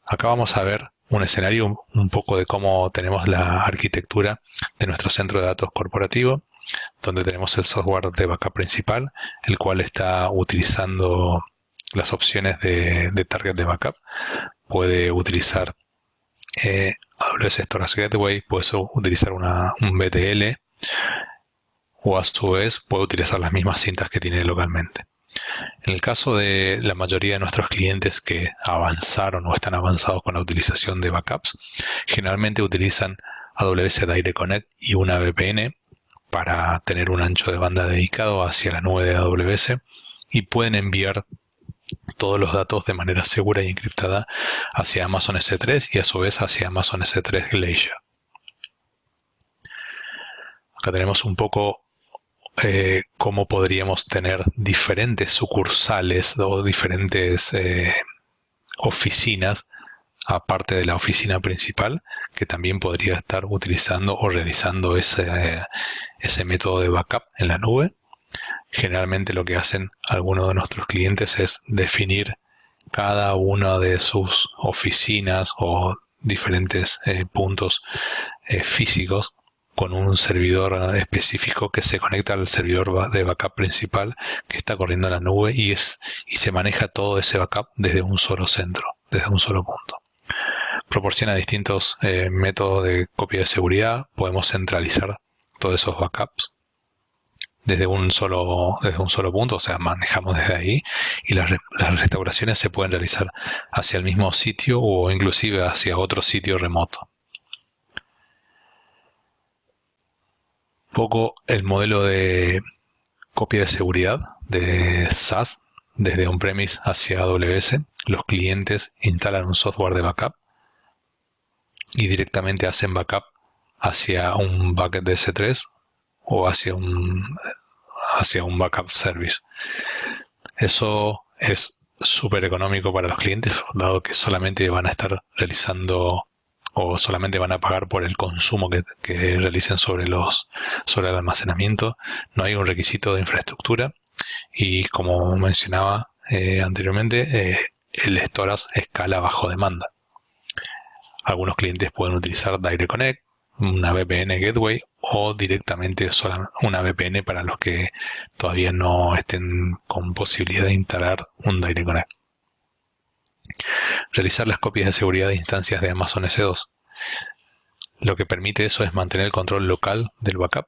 Acá vamos a ver un escenario un poco de cómo tenemos la arquitectura de nuestro centro de datos corporativo. donde tenemos el software de backup principal, el cual está utilizando las opciones de target de backup. Puede utilizar AWS Storage Gateway, puede utilizar un BTL, o a su vez puede utilizar las mismas cintas que tiene localmente. En el caso de la mayoría de nuestros clientes que avanzaron o están avanzados con la utilización de backups, generalmente utilizan AWS Direct Connect y una VPN para tener un ancho de banda dedicado hacia la nube de AWS, y pueden enviar todos los datos de manera segura y encriptada hacia Amazon S3 y a su vez hacia Amazon S3 Glacier. Acá tenemos un poco cómo podríamos tener diferentes sucursales o diferentes oficinas, aparte de la oficina principal, que también podría estar utilizando o realizando ese método de backup en la nube. Generalmente lo que hacen algunos de nuestros clientes es definir cada una de sus oficinas o diferentes puntos físicos con un servidor específico que se conecta al servidor de backup principal que está corriendo en la nube, y se maneja todo ese backup desde un solo centro, desde un solo punto. Proporciona distintos métodos de copia de seguridad. Podemos centralizar todos esos backups desde un solo punto, o sea, manejamos desde ahí, y las restauraciones se pueden realizar hacia el mismo sitio o inclusive hacia otro sitio remoto. Poco el modelo de copia de seguridad de SaaS desde on-premise hacia AWS. Los clientes instalan un software de backup y directamente hacen backup hacia un bucket de S3 o hacia un backup service. Eso es súper económico para los clientes, dado que solamente van a estar realizando o solamente van a pagar por el consumo que realicen sobre el almacenamiento. No hay un requisito de infraestructura, y como mencionaba anteriormente, el storage escala bajo demanda. Algunos clientes pueden utilizar Direct Connect, una VPN Gateway o directamente una VPN para los que todavía no estén con posibilidad de instalar un Direct Connect. Realizar las copias de seguridad de instancias de Amazon S2. Lo que permite eso es mantener el control local del backup.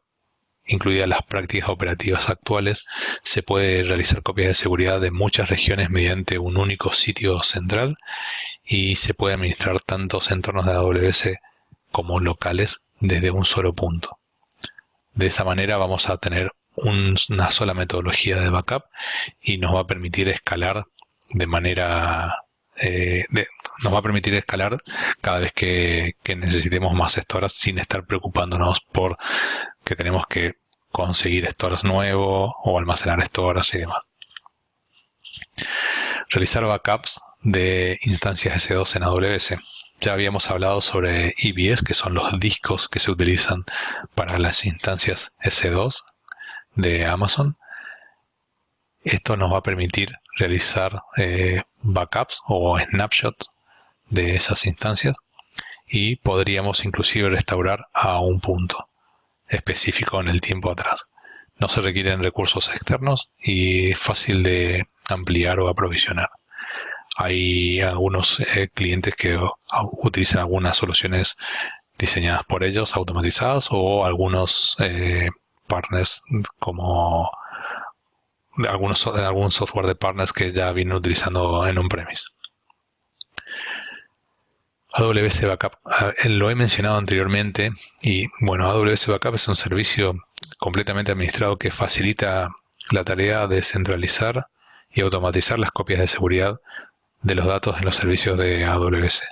Incluidas las prácticas operativas actuales, se puede realizar copias de seguridad de muchas regiones mediante un único sitio central, y se puede administrar tantos entornos de AWS como locales desde un solo punto. De esa manera vamos a tener una sola metodología de backup, y nos va a permitir escalar de manera nos va a permitir escalar cada vez que necesitemos más storage, sin estar preocupándonos por que tenemos que conseguir storage nuevo o almacenar storage y demás. Realizar backups de instancias S2 en AWS. Ya habíamos hablado sobre EBS, que son los discos que se utilizan para las instancias S2 de Amazon. Esto nos va a permitir realizar backups o snapshots de esas instancias, y podríamos inclusive restaurar a un punto específico en el tiempo atrás. No se requieren recursos externos y es fácil de ampliar o aprovisionar. Hay algunos clientes que utilizan algunas soluciones diseñadas por ellos, automatizadas, o algunos partners como algún software de partners que ya vienen utilizando en on-premise. AWS Backup, lo he mencionado anteriormente, y bueno, AWS Backup es un servicio completamente administrado que facilita la tarea de centralizar y automatizar las copias de seguridad de los datos en los servicios de AWS.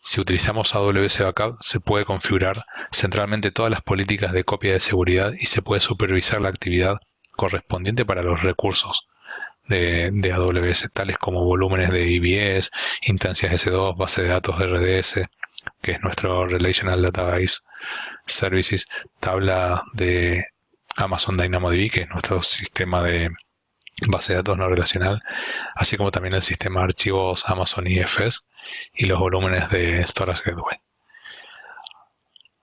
Si utilizamos AWS Backup, se puede configurar centralmente todas las políticas de copia de seguridad y se puede supervisar la actividad correspondiente para los recursos de AWS, tales como volúmenes de EBS, instancias S2, base de datos RDS, que es nuestro Relational Database Services, tabla de Amazon DynamoDB, que es nuestro sistema de base de datos no relacional, así como también el sistema de archivos Amazon IFS y los volúmenes de Storage Gateway.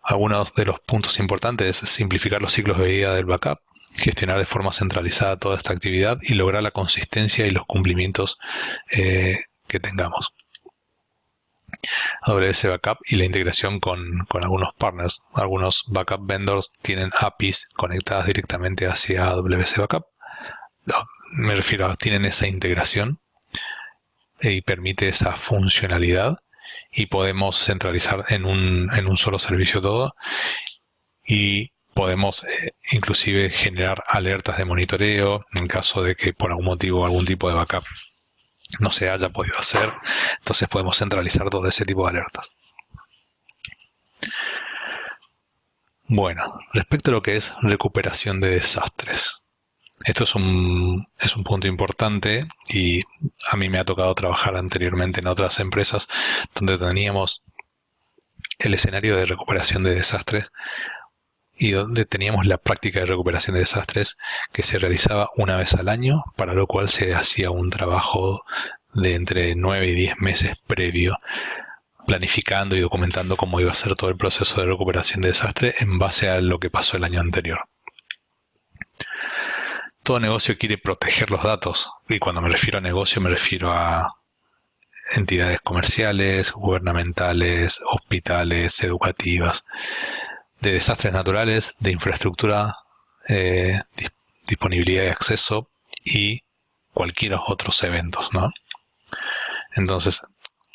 Algunos de los puntos importantes es simplificar los ciclos de vida del backup, gestionar de forma centralizada toda esta actividad y lograr la consistencia y los cumplimientos que tengamos. AWS Backup y la integración con algunos partners. Algunos backup vendors tienen APIs conectadas directamente hacia AWS Backup. Me refiero a tienen esa integración y permite esa funcionalidad y podemos centralizar en un solo servicio todo y podemos inclusive generar alertas de monitoreo en caso de que por algún motivo algún tipo de backup no se haya podido hacer. Entonces podemos centralizar todo ese tipo de alertas. Bueno, respecto a lo que es recuperación de desastres. Esto es un punto importante y a mí me ha tocado trabajar anteriormente en otras empresas donde teníamos el escenario de recuperación de desastres y donde teníamos la práctica de recuperación de desastres que se realizaba una vez al año, para lo cual se hacía un trabajo de entre 9 y 10 meses previo, planificando y documentando cómo iba a ser todo el proceso de recuperación de desastre en base a lo que pasó el año anterior. Todo negocio quiere proteger los datos, y cuando me refiero a negocio me refiero a entidades comerciales, gubernamentales, hospitales, educativas, de desastres naturales, de infraestructura, disponibilidad de acceso y cualquier otros eventos, ¿no? Entonces,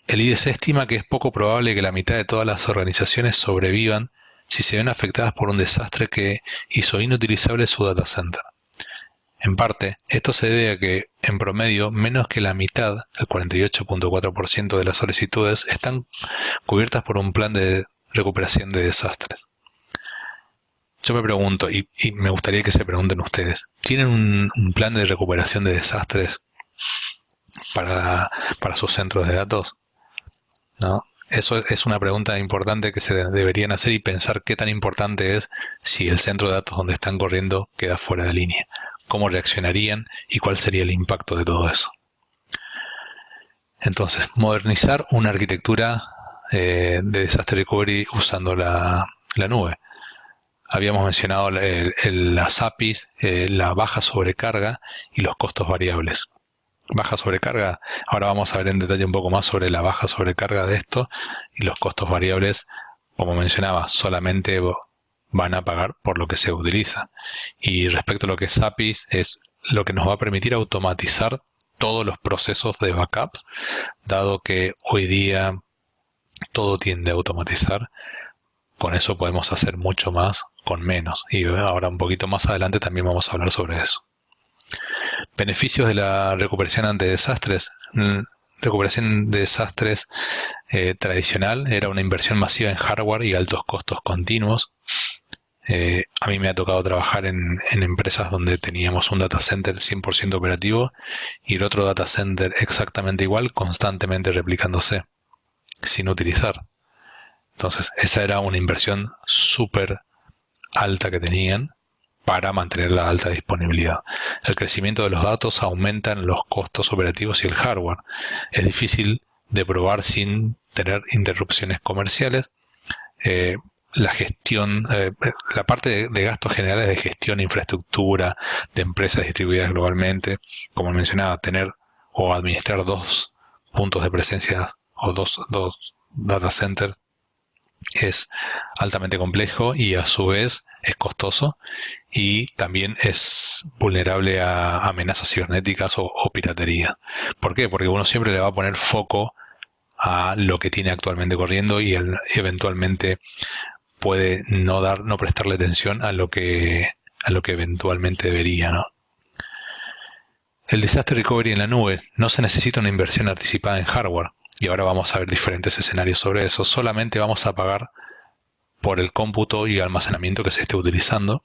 el IDC estima que es poco probable que la mitad de todas las organizaciones sobrevivan si se ven afectadas por un desastre que hizo inutilizable su data center. En parte, esto se debe a que, en promedio, menos que la mitad, el 48.4% de las solicitudes, están cubiertas por un plan de recuperación de desastres. Yo me pregunto, y me gustaría que se pregunten ustedes, ¿tienen un plan de recuperación de desastres para sus centros de datos? ¿No? Eso es una pregunta importante que se deberían hacer y pensar qué tan importante es si el centro de datos donde están corriendo queda fuera de línea. ¿Cómo reaccionarían y cuál sería el impacto de todo eso? Entonces, modernizar una arquitectura de disaster recovery usando la nube. Habíamos mencionado las APIs, la baja sobrecarga y los costos variables. Baja sobrecarga, ahora vamos a ver en detalle un poco más sobre la baja sobrecarga de esto, y los costos variables, como mencionaba, solamente van a pagar por lo que se utiliza. Y respecto a lo que es APIs, es lo que nos va a permitir automatizar todos los procesos de backup, dado que hoy día todo tiende a automatizar. Con eso podemos hacer mucho más con menos. Y ahora un poquito más adelante también vamos a hablar sobre eso. Beneficios de la recuperación ante desastres. Recuperación de desastres tradicional era una inversión masiva en hardware y altos costos continuos. A mí me ha tocado trabajar en empresas donde teníamos un data center 100% operativo y el otro data center exactamente igual, constantemente replicándose, sin utilizar. Entonces, esa era una inversión súper alta que tenían para mantener la alta disponibilidad. El crecimiento de los datos aumenta los costos operativos y el hardware. Es difícil de probar sin tener interrupciones comerciales. La gestión, la parte de gastos generales de gestión, infraestructura, de empresas distribuidas globalmente, como mencionaba, tener o administrar dos puntos de presencia o dos data centers es altamente complejo y a su vez es costoso y también es vulnerable a amenazas cibernéticas o piratería. ¿Por qué? Porque uno siempre le va a poner foco a lo que tiene actualmente corriendo y eventualmente puede no prestarle atención a lo que eventualmente debería, ¿no? El disaster recovery en la nube. No se necesita una inversión anticipada en hardware. Y ahora vamos a ver diferentes escenarios sobre eso. Solamente vamos a pagar por el cómputo y almacenamiento que se esté utilizando.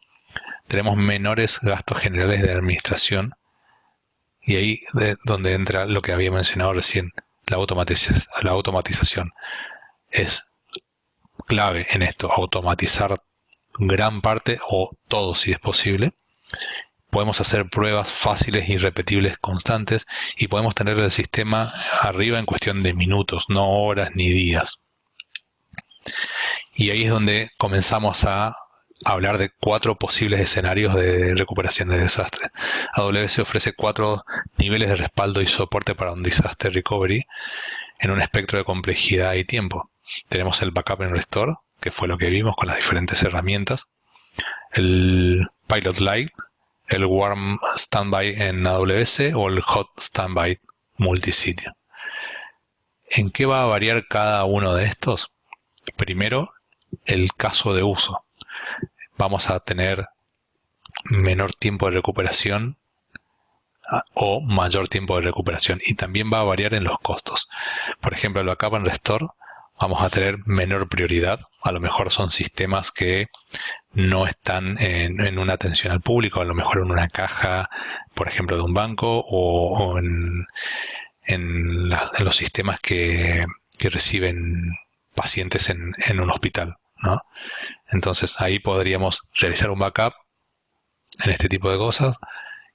Tenemos menores gastos generales de administración. Y ahí es donde entra lo que había mencionado recién, la automatización. Es clave en esto, automatizar gran parte o todo si es posible. Podemos hacer pruebas fáciles y repetibles constantes y podemos tener el sistema arriba en cuestión de minutos, no horas ni días. Y ahí es donde comenzamos a hablar de 4 posibles escenarios de recuperación de desastres. AWS ofrece 4 niveles de respaldo y soporte para un disaster recovery en un espectro de complejidad y tiempo. Tenemos el Backup and Restore, que fue lo que vimos con las diferentes herramientas, el Pilot Light, el Warm Standby en AWS o el Hot Standby multisitio. ¿En qué va a variar cada uno de estos? Primero, el caso de uso. Vamos a tener menor tiempo de recuperación o mayor tiempo de recuperación, y también va a variar en los costos. Por ejemplo, el Backup and Restore vamos a tener menor prioridad. A lo mejor son sistemas que no están en una atención al público, a lo mejor en una caja, por ejemplo, de un banco, o en los sistemas que reciben pacientes en un hospital, ¿no? Entonces ahí podríamos realizar un backup en este tipo de cosas,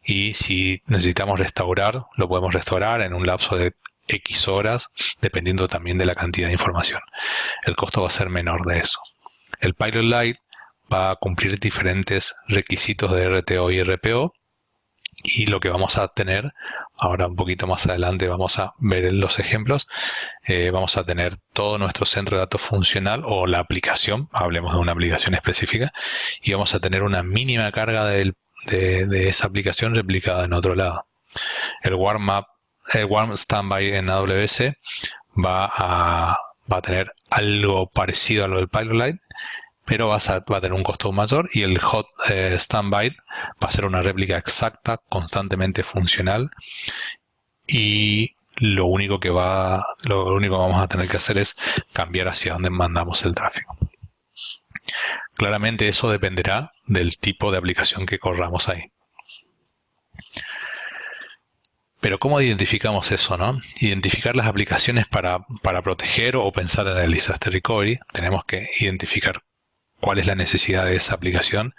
y si necesitamos restaurar, lo podemos restaurar en un lapso de X horas, dependiendo también de la cantidad de información. El costo va a ser menor de eso. El Pilot Light va a cumplir diferentes requisitos de RTO y RPO, y lo que vamos a tener, ahora un poquito más adelante vamos a ver los ejemplos, vamos a tener todo nuestro centro de datos funcional o la aplicación, hablemos de una aplicación específica, y vamos a tener una mínima carga de esa aplicación replicada en otro lado. El Warm Standby en AWS va a tener algo parecido a lo del Pilot Light, pero va a tener un costo mayor, y el Hot Standby va a ser una réplica exacta, constantemente funcional, y lo único que vamos a tener que hacer es cambiar hacia dónde mandamos el tráfico. Claramente eso dependerá del tipo de aplicación que corramos ahí. Pero ¿cómo identificamos eso, no? Identificar las aplicaciones para proteger o pensar en el disaster recovery. Tenemos que identificar cuál es la necesidad de esa aplicación,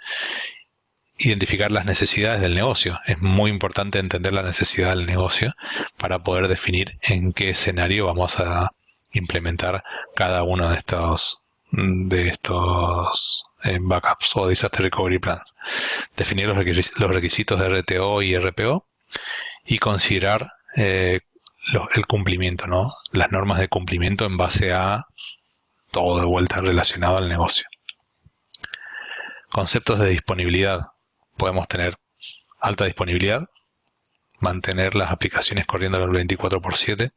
identificar las necesidades del negocio. Es muy importante entender la necesidad del negocio para poder definir en qué escenario vamos a implementar cada uno de estos backups o disaster recovery plans. Definir los requisitos de RTO y RPO y considerar el cumplimiento, ¿no? Las normas de cumplimiento en base a todo de vuelta relacionado al negocio. Conceptos de disponibilidad. Podemos tener alta disponibilidad, mantener las aplicaciones corriendo el 24/7.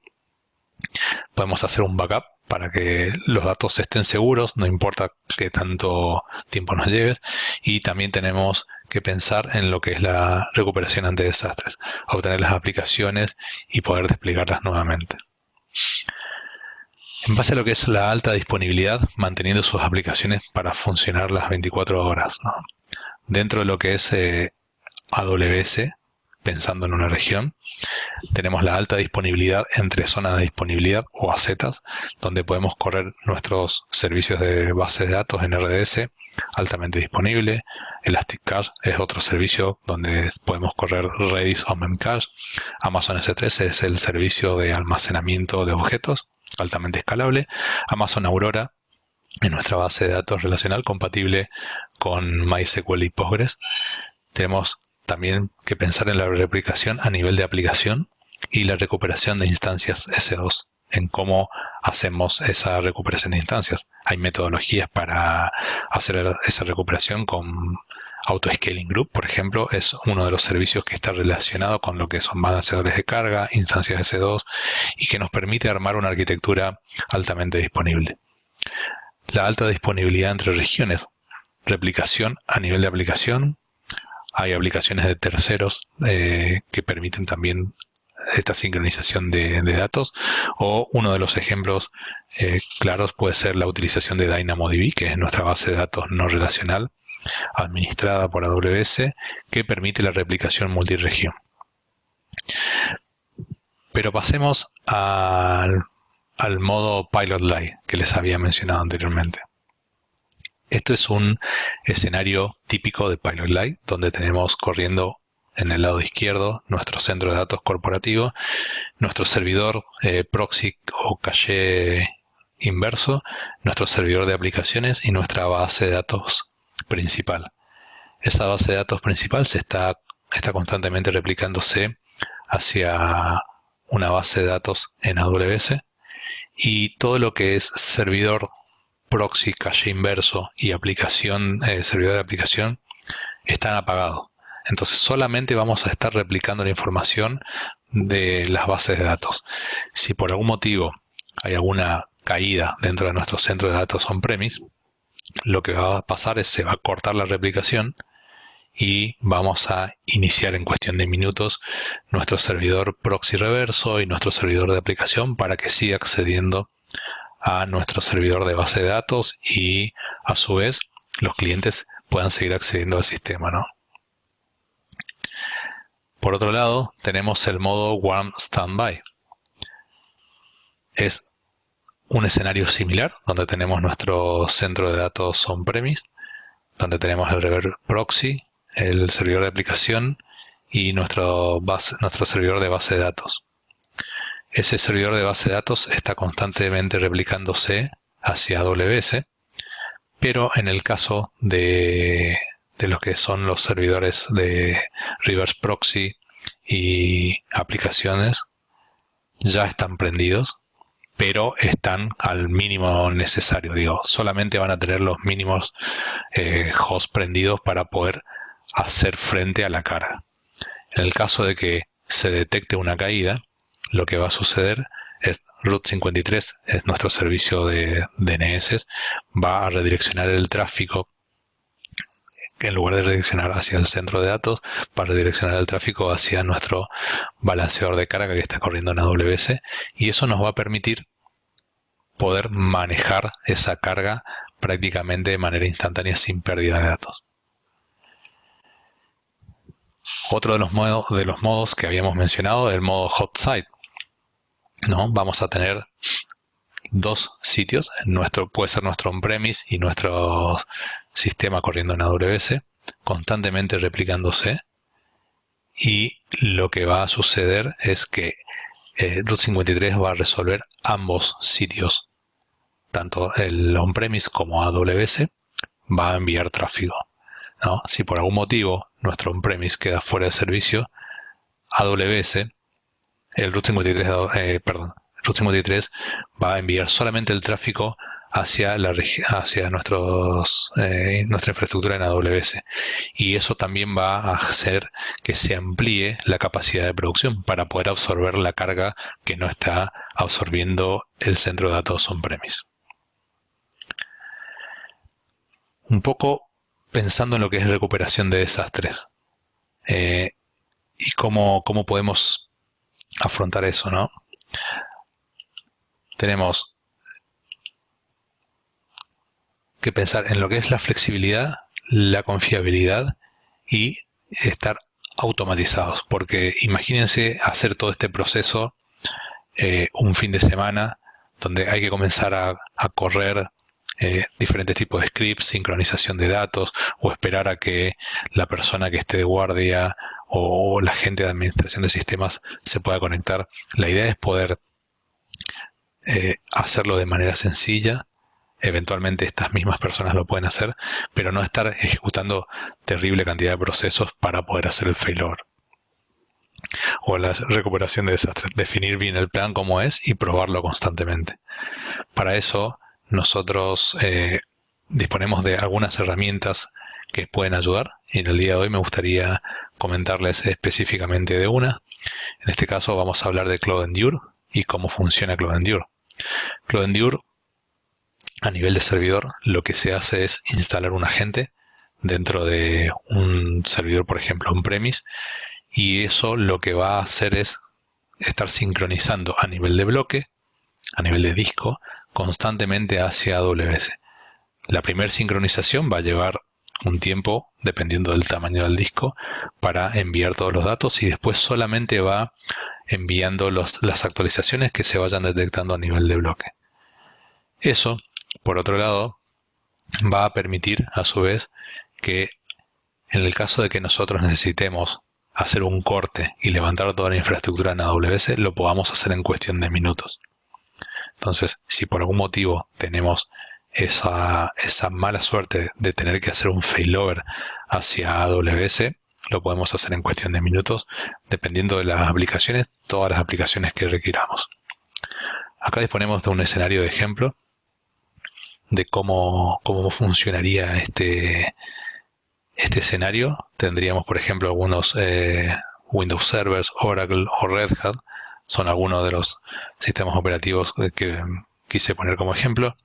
Podemos hacer un backup para que los datos estén seguros, no importa qué tanto tiempo nos lleves. Y también tenemos que pensar en lo que es la recuperación ante desastres, obtener las aplicaciones y poder desplegarlas nuevamente. En base a lo que es la alta disponibilidad, manteniendo sus aplicaciones para funcionar las 24 horas, ¿no? Dentro de lo que es AWS, pensando en una región, tenemos la alta disponibilidad entre zonas de disponibilidad o AZs, donde podemos correr nuestros servicios de base de datos en RDS altamente disponible. Elastic Cache es otro servicio donde podemos correr Redis o Memcache. Amazon S3 es el servicio de almacenamiento de objetos altamente escalable. Amazon Aurora es nuestra base de datos relacional compatible con MySQL y Postgres. Tenemos también que pensar en la replicación a nivel de aplicación y la recuperación de instancias S2, en cómo hacemos esa recuperación de instancias. Hay metodologías para hacer esa recuperación con Autoscaling Group, por ejemplo, es uno de los servicios que está relacionado con lo que son balanceadores de carga, instancias S2, y que nos permite armar una arquitectura altamente disponible. La alta disponibilidad entre regiones, replicación a nivel de aplicación. Hay aplicaciones de terceros que permiten también esta sincronización de datos, o uno de los ejemplos claros puede ser la utilización de DynamoDB, que es nuestra base de datos no relacional administrada por AWS, que permite la replicación multiregión. Pero pasemos al modo Pilot Light que les había mencionado anteriormente. Esto es un escenario típico de Pilot Light, donde tenemos corriendo en el lado izquierdo nuestro centro de datos corporativo, nuestro servidor proxy o caché inverso, nuestro servidor de aplicaciones y nuestra base de datos principal. Esa base de datos principal está constantemente replicándose hacia una base de datos en AWS, y todo lo que es servidor, proxy, caché inverso y aplicación, servidor de aplicación, están apagados. Entonces solamente vamos a estar replicando la información de las bases de datos. Si por algún motivo hay alguna caída dentro de nuestro centro de datos on-premise, lo que va a pasar es se va a cortar la replicación y vamos a iniciar en cuestión de minutos nuestro servidor proxy reverso y nuestro servidor de aplicación para que siga accediendo a nuestro servidor de base de datos y a su vez los clientes puedan seguir accediendo al sistema, ¿no? Por otro lado, tenemos el modo Warm Standby. Es un escenario similar donde tenemos nuestro centro de datos on-premise, donde tenemos el reverse proxy, el servidor de aplicación y nuestro servidor de base de datos. Ese servidor de base de datos está constantemente replicándose hacia AWS, pero en el caso de lo que son los servidores de reverse proxy y aplicaciones, ya están prendidos, pero están al mínimo necesario. Digo, solamente van a tener los mínimos hosts prendidos para poder hacer frente a la carga. En el caso de que se detecte una caída, lo que va a suceder es Route 53, es nuestro servicio de DNS, va a redireccionar el tráfico. En lugar de redireccionar hacia el centro de datos, va a redireccionar el tráfico hacia nuestro balanceador de carga que está corriendo en AWS, y eso nos va a permitir poder manejar esa carga prácticamente de manera instantánea sin pérdida de datos. Otro de los modos que habíamos mencionado, el modo hot site, ¿no? Vamos a tener dos sitios, puede ser nuestro on-premise y nuestro sistema corriendo en AWS, constantemente replicándose, y lo que va a suceder es que Route 53 va a resolver ambos sitios, tanto el on-premise como AWS va a enviar tráfico, ¿no? Si por algún motivo nuestro on-premise queda fuera de servicio, AWS, Route 53 va a enviar solamente el tráfico hacia nuestra infraestructura en AWS, y eso también va a hacer que se amplíe la capacidad de producción para poder absorber la carga que no está absorbiendo el centro de datos on-premise. Un poco pensando en lo que es recuperación de desastres y cómo podemos afrontar eso, ¿no? Tenemos que pensar en lo que es la flexibilidad, la confiabilidad y estar automatizados, porque imagínense hacer todo este proceso un fin de semana donde hay que comenzar a correr diferentes tipos de scripts, sincronización de datos, o esperar a que la persona que esté de guardia o la gente de administración de sistemas se pueda conectar. La idea es poder hacerlo de manera sencilla. Eventualmente estas mismas personas lo pueden hacer, pero no estar ejecutando terrible cantidad de procesos para poder hacer el failover. O la recuperación de desastres. Definir bien el plan como es y probarlo constantemente. Para eso nosotros disponemos de algunas herramientas que pueden ayudar, y en el día de hoy me gustaría comentarles específicamente de una. En este caso vamos a hablar de Cloud Endure y cómo funciona Cloud Endure. Cloud Endure, a nivel de servidor, lo que se hace es instalar un agente dentro de un servidor, por ejemplo, on-premise, y eso lo que va a hacer es estar sincronizando a nivel de bloque, a nivel de disco, constantemente hacia AWS. La primera sincronización va a llevar un tiempo, dependiendo del tamaño del disco, para enviar todos los datos, y después solamente va enviando las actualizaciones que se vayan detectando a nivel de bloque. Eso, por otro lado, va a permitir, a su vez, que en el caso de que nosotros necesitemos hacer un corte y levantar toda la infraestructura en AWS, lo podamos hacer en cuestión de minutos. Entonces, si por algún motivo tenemos esa mala suerte de tener que hacer un failover hacia AWS, lo podemos hacer en cuestión de minutos, dependiendo de las aplicaciones, todas las aplicaciones que requiramos. Acá disponemos de un escenario de ejemplo de cómo funcionaría este escenario. Tendríamos, por ejemplo, algunos Windows Servers, Oracle o Red Hat. Son algunos de los sistemas operativos que quise poner como ejemplo.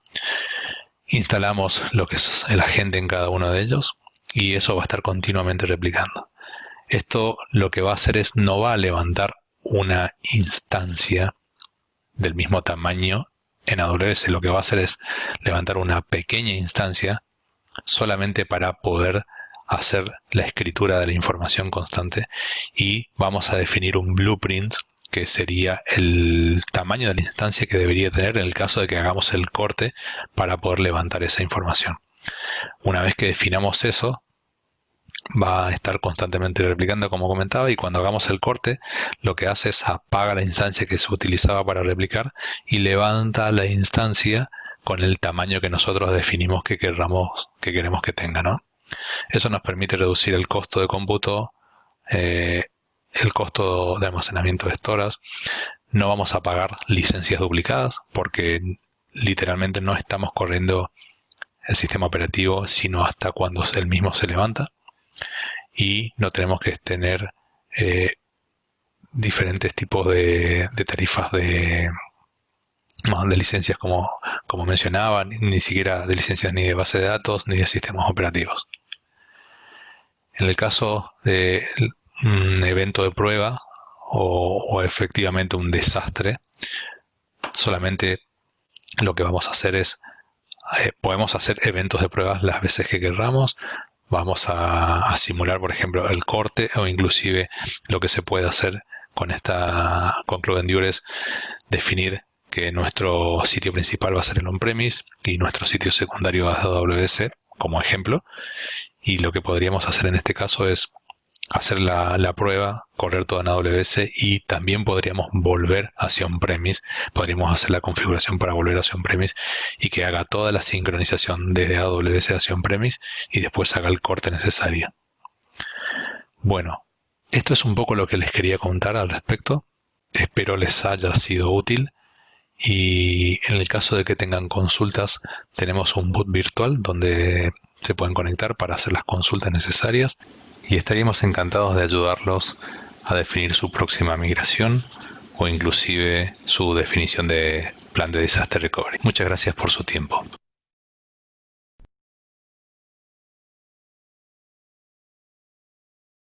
Instalamos lo que es el agente en cada uno de ellos y eso va a estar continuamente replicando. Esto lo que va a hacer es no va a levantar una instancia del mismo tamaño en AWS. Lo que va a hacer es levantar una pequeña instancia solamente para poder hacer la escritura de la información constante, y vamos a definir un blueprint que sería el tamaño de la instancia que debería tener en el caso de que hagamos el corte para poder levantar esa información. Una vez que definamos eso, va a estar constantemente replicando, como comentaba, y cuando hagamos el corte, lo que hace es apaga la instancia que se utilizaba para replicar y levanta la instancia con el tamaño que nosotros definimos que queremos que tenga, ¿no? Eso nos permite reducir el costo de cómputo, el costo de almacenamiento de storage. No vamos a pagar licencias duplicadas porque literalmente no estamos corriendo el sistema operativo sino hasta cuando el mismo se levanta, y no tenemos que tener diferentes tipos de tarifas de licencias como mencionaba, ni siquiera de licencias ni de base de datos ni de sistemas operativos. En el caso de un evento de prueba o efectivamente un desastre, solamente lo que vamos a hacer es, podemos hacer eventos de pruebas las veces que queramos. Vamos a simular, por ejemplo, el corte, o inclusive lo que se puede hacer con Cloud Endure es definir que nuestro sitio principal va a ser el on-premise y nuestro sitio secundario va a AWS como ejemplo. Y lo que podríamos hacer en este caso es hacer la prueba, correr todo en AWS, y también podríamos volver hacia on-premise. Podríamos hacer la configuración para volver hacia on-premise y que haga toda la sincronización desde AWS hacia on-premise y después haga el corte necesario. Bueno, esto es un poco lo que les quería contar al respecto. Espero les haya sido útil. Y en el caso de que tengan consultas, tenemos un boot virtual donde se pueden conectar para hacer las consultas necesarias, y estaríamos encantados de ayudarlos a definir su próxima migración o inclusive su definición de plan de disaster recovery. Muchas gracias por su tiempo.